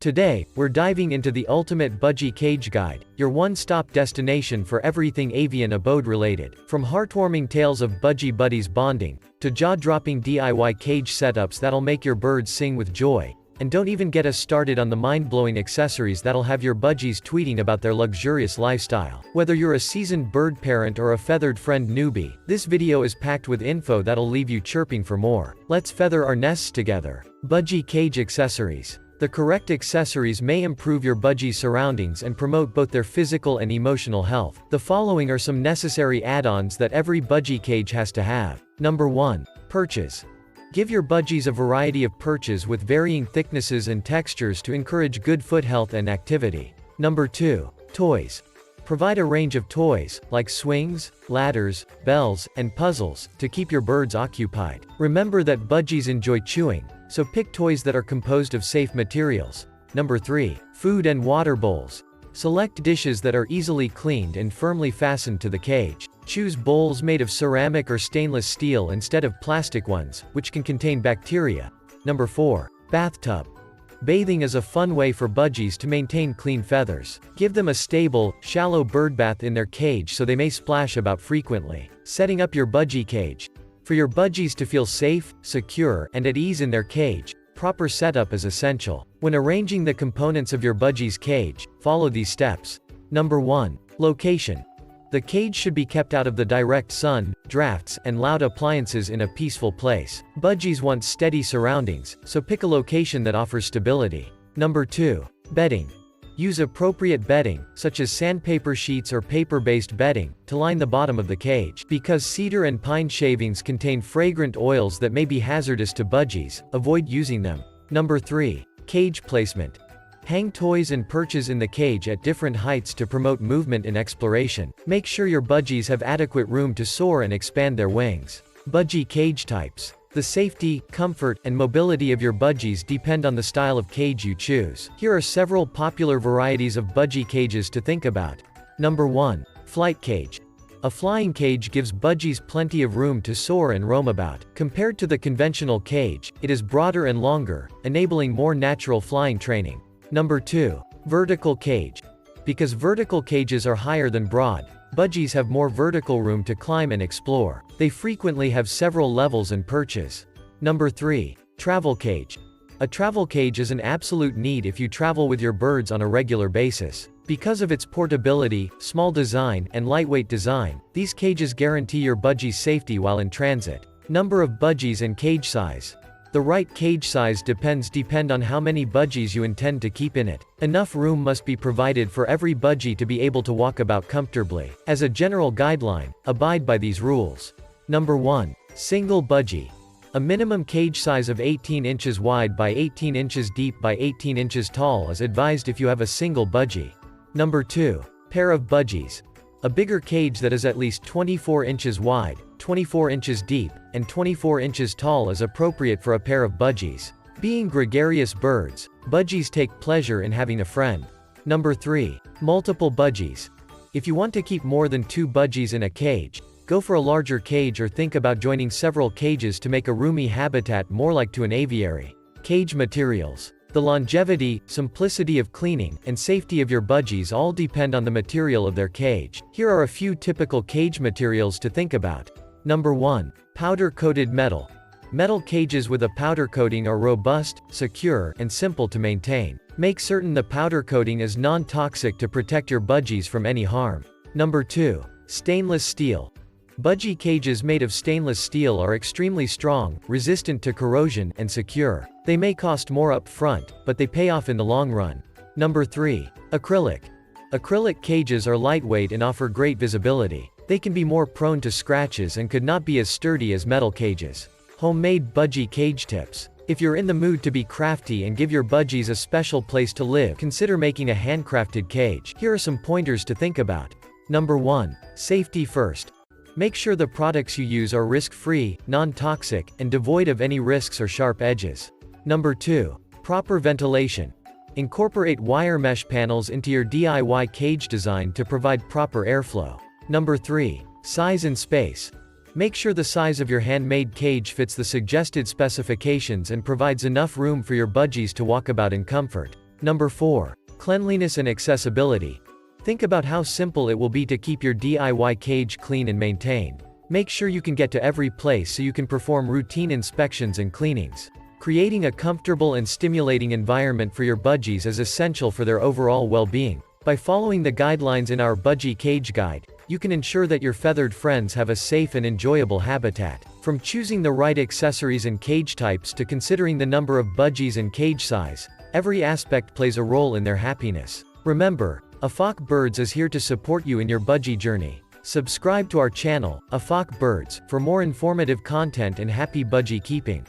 Today, we're diving into the ultimate budgie cage guide, your one-stop destination for everything avian abode related. From heartwarming tales of budgie buddies bonding, to jaw-dropping DIY cage setups that'll make your birds sing with joy. And don't even get us started on the mind-blowing accessories that'll have your budgies tweeting about their luxurious lifestyle. Whether you're a seasoned bird parent or a feathered friend newbie, this video is packed with info that'll leave you chirping for more. Let's feather our nests together. Budgie cage accessories. The correct accessories may improve your budgie's surroundings and promote both their physical and emotional health. The following are some necessary add-ons that every budgie cage has to have. Number 1. Perches. Give your budgies a variety of perches with varying thicknesses and textures to encourage good foot health and activity. Number 2. Toys. Provide a range of toys, like swings, ladders, bells, and puzzles, to keep your birds occupied. Remember that budgies enjoy chewing, so pick toys that are composed of safe materials. Number 3. Food and water bowls. Select dishes that are easily cleaned and firmly fastened to the cage. Choose bowls made of ceramic or stainless steel instead of plastic ones, which can contain bacteria. Number 4. Bathtub. Bathing is a fun way for budgies to maintain clean feathers. Give them a stable, shallow bird bath in their cage so they may splash about frequently. Setting up your budgie cage. For your budgies to feel safe, secure, and at ease in their cage, proper setup is essential. When arranging the components of your budgie's cage, follow these steps. Number 1. Location. The cage should be kept out of the direct sun, drafts, and loud appliances in a peaceful place. Budgies want steady surroundings, so pick a location that offers stability. Number 2. Bedding. Use appropriate bedding, such as sandpaper sheets or paper-based bedding, to line the bottom of the cage. Because cedar and pine shavings contain fragrant oils that may be hazardous to budgies, avoid using them. Number 3. Cage placement. Hang toys and perches in the cage at different heights to promote movement and exploration. Make sure your budgies have adequate room to soar and expand their wings. Budgie cage types. The safety, comfort, and mobility of your budgies depend on the style of cage you choose. Here are several popular varieties of budgie cages to think about. Number 1. Flight cage. A flying cage gives budgies plenty of room to soar and roam about. Compared to the conventional cage, it is broader and longer, enabling more natural flying training. Number 2. Vertical cage. Because vertical cages are higher than broad, budgies have more vertical room to climb and explore. They frequently have several levels and perches. Number 3. Travel cage. A travel cage is an absolute need if you travel with your birds on a regular basis. Because of its portability, small design, and lightweight design, these cages guarantee your budgie's safety while in transit. Number of budgies and cage size. The right cage size depend on how many budgies you intend to keep in it. Enough room must be provided for every budgie to be able to walk about comfortably. As a general guideline, abide by these rules. Number 1. Single budgie. A minimum cage size of 18 inches wide by 18 inches deep by 18 inches tall is advised if you have a single budgie. Number 2. Pair of budgies. A bigger cage that is at least 24 inches wide, 24 inches deep, and 24 inches tall is appropriate for a pair of budgies. Being gregarious birds, budgies take pleasure in having a friend. Number 3. Multiple budgies. If you want to keep more than 2 budgies in a cage, go for a larger cage or think about joining several cages to make a roomy habitat more like to an aviary. Cage materials. The longevity, simplicity of cleaning, and safety of your budgies all depend on the material of their cage. Here are a few typical cage materials to think about. Number 1. Powder-coated metal. Metal cages with a powder coating are robust, secure, and simple to maintain. Make certain the powder coating is non-toxic to protect your budgies from any harm. Number 2. Stainless steel. Budgie cages made of stainless steel are extremely strong, resistant to corrosion, and secure. They may cost more up front, but they pay off in the long run. Number 3. Acrylic. Acrylic cages are lightweight and offer great visibility. They can be more prone to scratches and could not be as sturdy as metal cages. Homemade budgie cage tips. If you're in the mood to be crafty and give your budgies a special place to live, consider making a handcrafted cage. Here are some pointers to think about. Number 1. Safety first. Make sure the products you use are risk-free, non-toxic, and devoid of any risks or sharp edges. Number 2. Proper ventilation. Incorporate wire mesh panels into your DIY cage design to provide proper airflow. Number 3. Size and space. Make sure the size of your handmade cage fits the suggested specifications and provides enough room for your budgies to walk about in comfort. Number 4. Cleanliness and accessibility. Think about how simple it will be to keep your DIY cage clean and maintained. Make sure you can get to every place so you can perform routine inspections and cleanings. Creating a comfortable and stimulating environment for your budgies is essential for their overall well-being. By following the guidelines in our Budgie Cage Guide, you can ensure that your feathered friends have a safe and enjoyable habitat. From choosing the right accessories and cage types to considering the number of budgies and cage size, every aspect plays a role in their happiness. Remember, Afak Birds is here to support you in your budgie journey. Subscribe to our channel, Afak Birds, for more informative content and happy budgie keeping.